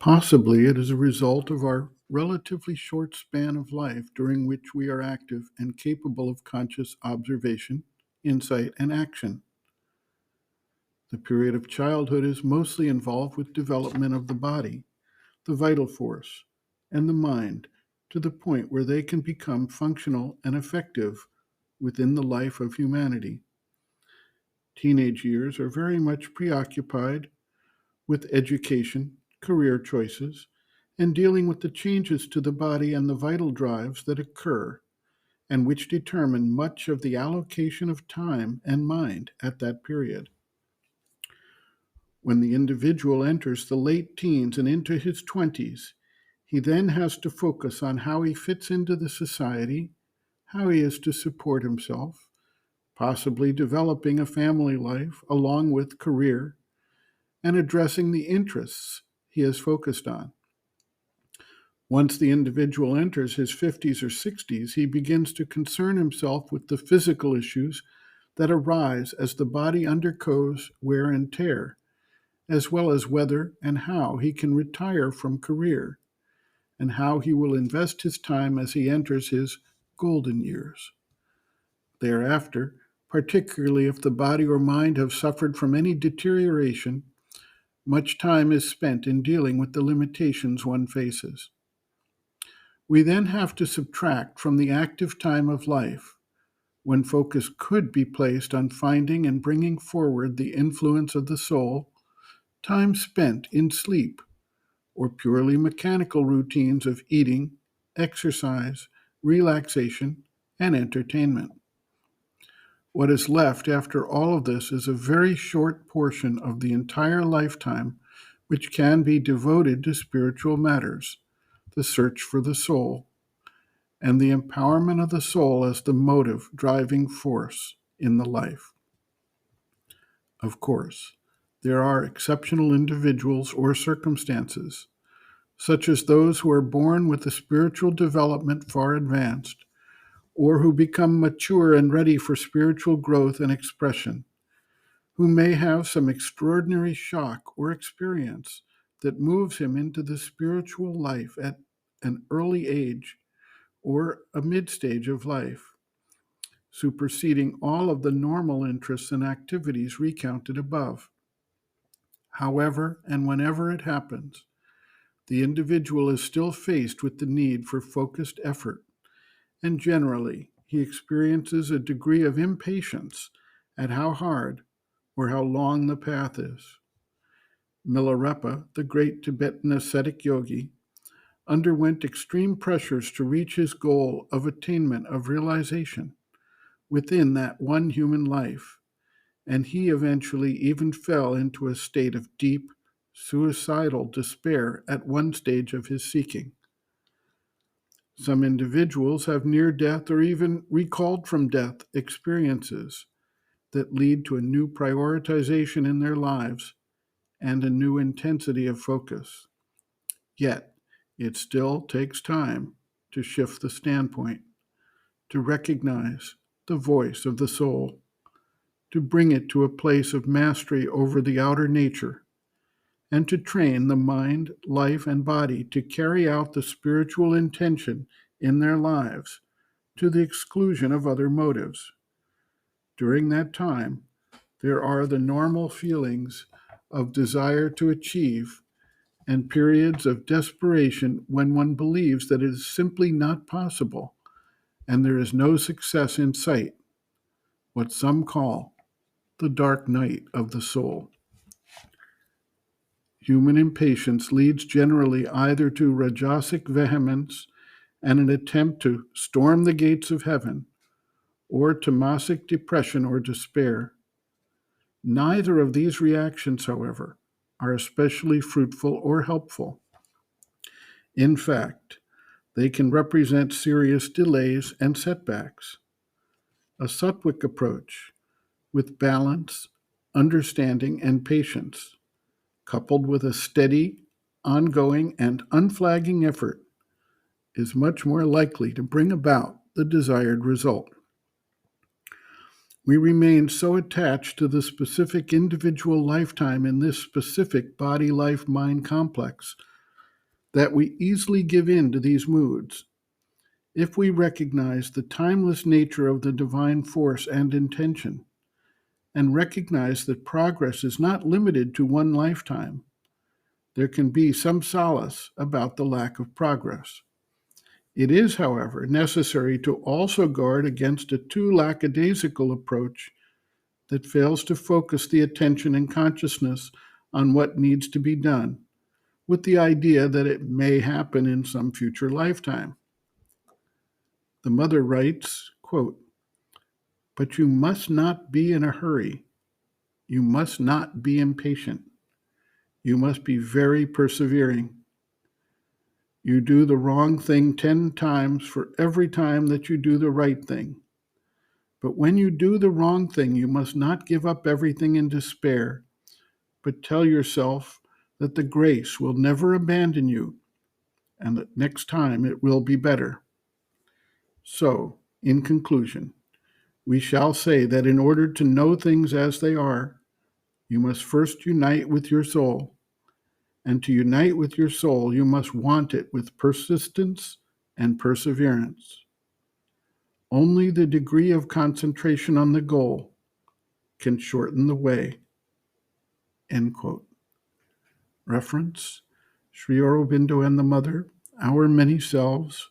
Possibly it is a result of our relatively short span of life during which we are active and capable of conscious observation, insight, and action. The period of childhood is mostly involved with development of the body, the vital force, and the mind to the point where they can become functional and effective within the life of humanity. Teenage years are very much preoccupied with education, career choices, and dealing with the changes to the body and the vital drives that occur and which determine much of the allocation of time and mind at that period. When the individual enters the late teens and into his 20s, he then has to focus on how he fits into the society, how he is to support himself, possibly developing a family life along with career, and addressing the interests he has focused on. Once the individual enters his 50s or 60s, he begins to concern himself with the physical issues that arise as the body undergoes wear and tear, as well as whether and how he can retire from career and how he will invest his time as he enters his golden years. Thereafter, particularly if the body or mind have suffered from any deterioration, much time is spent in dealing with the limitations one faces. We then have to subtract from the active time of life, when focus could be placed on finding and bringing forward the influence of the soul, time spent in sleep or purely mechanical routines of eating, exercise, relaxation, and entertainment. What is left after all of this is a very short portion of the entire lifetime which can be devoted to spiritual matters, the search for the soul, and the empowerment of the soul as the motive driving force in the life. Of course, there are exceptional individuals or circumstances, such as those who are born with a spiritual development far advanced, or who become mature and ready for spiritual growth and expression, who may have some extraordinary shock or experience that moves him into the spiritual life at an early age or a mid stage of life, superseding all of the normal interests and activities recounted above. However, and whenever it happens, the individual is still faced with the need for focused effort, and generally, he experiences a degree of impatience at how hard or how long the path is. Milarepa, the great Tibetan ascetic yogi, underwent extreme pressures to reach his goal of attainment of realization within that one human life, and he eventually even fell into a state of deep, suicidal despair at one stage of his seeking. Some individuals have near death or even recalled from death experiences that lead to a new prioritization in their lives and a new intensity of focus. Yet, it still takes time to shift the standpoint, to recognize the voice of the soul, to bring it to a place of mastery over the outer nature, and to train the mind, life, and body to carry out the spiritual intention in their lives to the exclusion of other motives. During that time, there are the normal feelings of desire to achieve and periods of desperation when one believes that it is simply not possible and there is no success in sight, what some call the dark night of the soul. Human impatience leads generally either to rajasic vehemence and an attempt to storm the gates of heaven, or tamasic depression or despair. Neither of these reactions, however, are especially fruitful or helpful. In fact, they can represent serious delays and setbacks. A sattvic approach with balance, understanding, and patience, coupled with a steady, ongoing, and unflagging effort, is much more likely to bring about the desired result. We remain so attached to the specific individual lifetime in this specific body life mind complex that we easily give in to these moods. If we recognize the timeless nature of the divine force and intention, and recognize that progress is not limited to one lifetime, there can be some solace about the lack of progress. It is, however, necessary to also guard against a too lackadaisical approach that fails to focus the attention and consciousness on what needs to be done, with the idea that it may happen in some future lifetime. The mother writes, quote, "But you must not be in a hurry. You must not be impatient. You must be very persevering. You do the wrong thing 10 times for every time that you do the right thing. But when you do the wrong thing, you must not give up everything in despair, but tell yourself that the grace will never abandon you and that next time it will be better." So, in conclusion, we shall say that in order to know things as they are, you must first unite with your soul. And to unite with your soul, you must want it with persistence and perseverance. Only the degree of concentration on the goal can shorten the way. End quote. Reference: Sri Aurobindo and the Mother, Our Many Selves,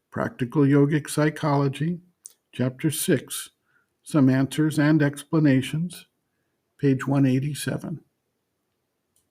Practical Yogic Psychology, Chapter 6, Some Answers and Explanations, page 187.